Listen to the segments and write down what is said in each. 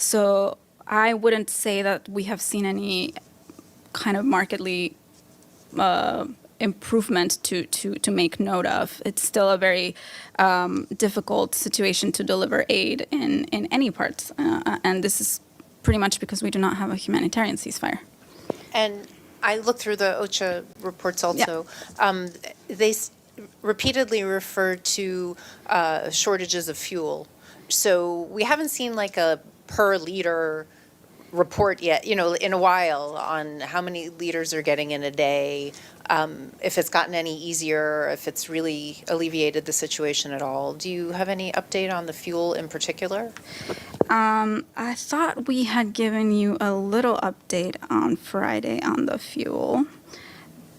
So I wouldn't say that we have seen any kind of markedly improvement to make note of. It's still a very difficult situation to deliver aid in any parts. And this is pretty much because we do not have a humanitarian ceasefire. And I looked through the OCHA reports also. Yeah. They repeatedly refer to shortages of fuel. So we haven't seen like a per liter report yet, in a while on how many liters they're getting in a day, if it's gotten any easier, if it's really alleviated the situation at all. Do you have any update on the fuel in particular? I thought we had given you a little update on Friday on the fuel,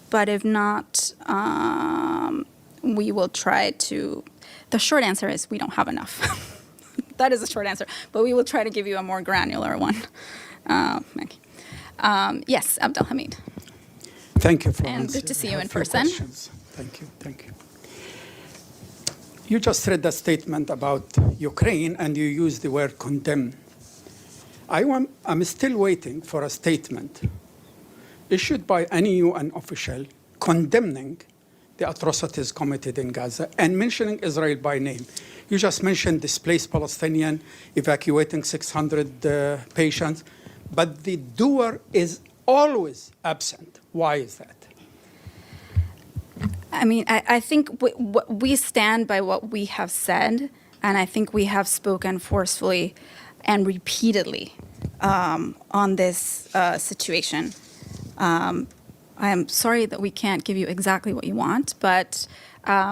but if not, we will try to. The short answer is we don't have enough. That is the short answer, but we will try to give you a more granular one. Yes, Abdelhamid. Thank you, Florence. And good to see you in few person. Questions. Thank you. You just read a statement about Ukraine, and you used the word condemn. I'm still waiting for a statement issued by any UN official condemning the atrocities committed in Gaza and mentioning Israel by name. You just mentioned displaced Palestinian, evacuating 600 patients, but the doer is always absent. Why is that? I mean, I think we stand by what we have said, and I think we have spoken forcefully and repeatedly on this situation. I am sorry that we can't give you exactly what you want, but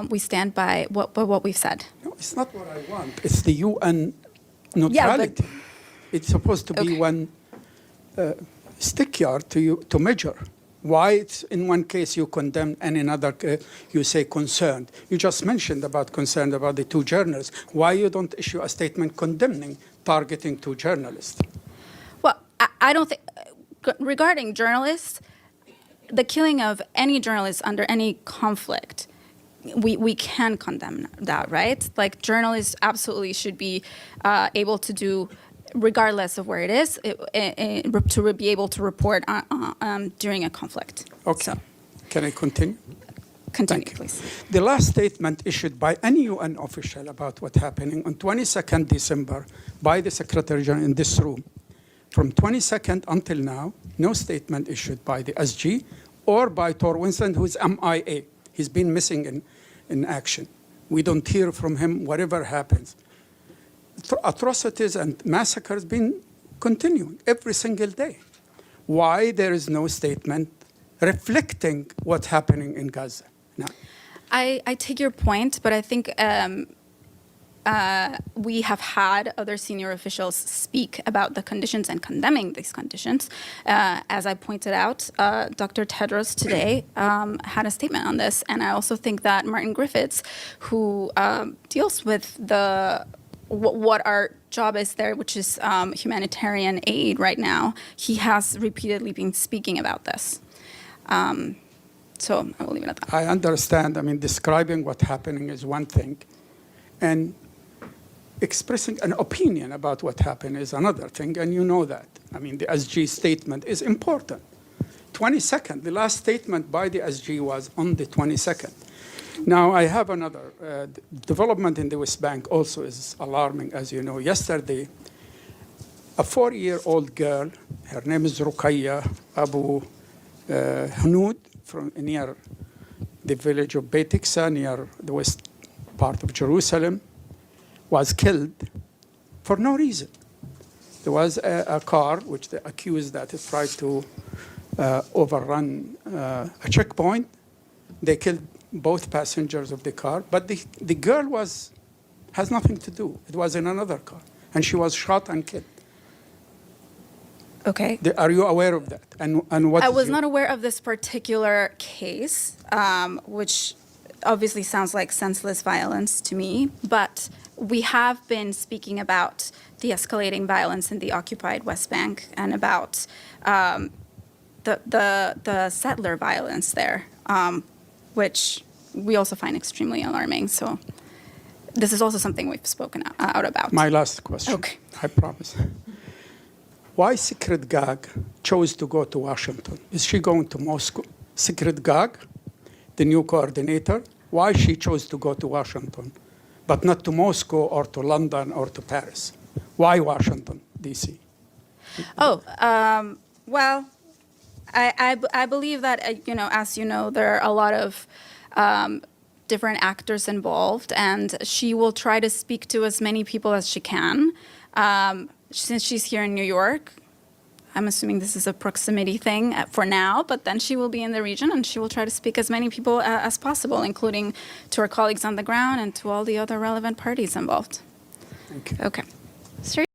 we stand by what we've said. No, it's not what I want. It's the UN neutrality. It's supposed to be one stick yard to measure. Why it's in one case you condemn and in another case you say concerned. You just mentioned concerned about the two journalists. Why you don't issue a statement condemning targeting two journalists? Well, I don't think, regarding journalists, the killing of any journalist under any conflict, we can condemn that, right? Like, journalists absolutely should be able to do, regardless of where it is, to be able to report during a conflict. Okay. So, can I continue? Continue, please. The last statement issued by any UN official about what's happening on 22nd December by the Secretary General in this room. From 22nd until now, no statement issued by the SG or by Tor Winston, who's MIA. He's been missing in action. We don't hear from him, whatever happens. Atrocities and massacres been continuing every single day. Why there is no statement reflecting what's happening in Gaza now? I take your point, but I think we have had other senior officials speak about the conditions and condemning these conditions. As I pointed out, Dr. Tedros today had a statement on this, and I also think that Martin Griffiths, who deals with what our job is there, which is humanitarian aid right now, he has repeatedly been speaking about this. So I will leave it at that. I understand. I mean, describing what's happening is one thing, and expressing an opinion about what happened is another thing, and you know that. I mean, the SG statement is important. 22nd, the last statement by the SG was on the 22nd. Now, I have another development in the West Bank also is alarming, as you know. Yesterday, a 4-year-old girl, her name is Ruqayya Abu Hanoud, from near the village of Beit Iksa, near the west part of Jerusalem, was killed for no reason. There was a car which they accused that it tried to overrun a checkpoint. They killed both passengers of the car, but the girl has nothing to do. It was in another car, and she was shot and killed. Okay. Are you aware of that? And what? I was not aware of this particular case, which obviously sounds like senseless violence to me, but we have been speaking about the escalating violence in the occupied West Bank and about the settler violence there, which we also find extremely alarming. So this is also something we've spoken out about. My last question. Okay. I promise. why Secret Gag chose to go to Washington. Is she going to Moscow? Secret Gag, the new coordinator, why she chose to go to Washington, but not to Moscow or to London or to Paris? Why Washington, D.C.? Well, I believe that, as you know, there are a lot of different actors involved, and she will try to speak to as many people as she can. Since she's here in New York, I'm assuming this is a proximity thing for now, but then she will be in the region and she will try to speak as many people as possible, including to her colleagues on the ground and to all the other relevant parties involved. Thank you. Okay. Sir?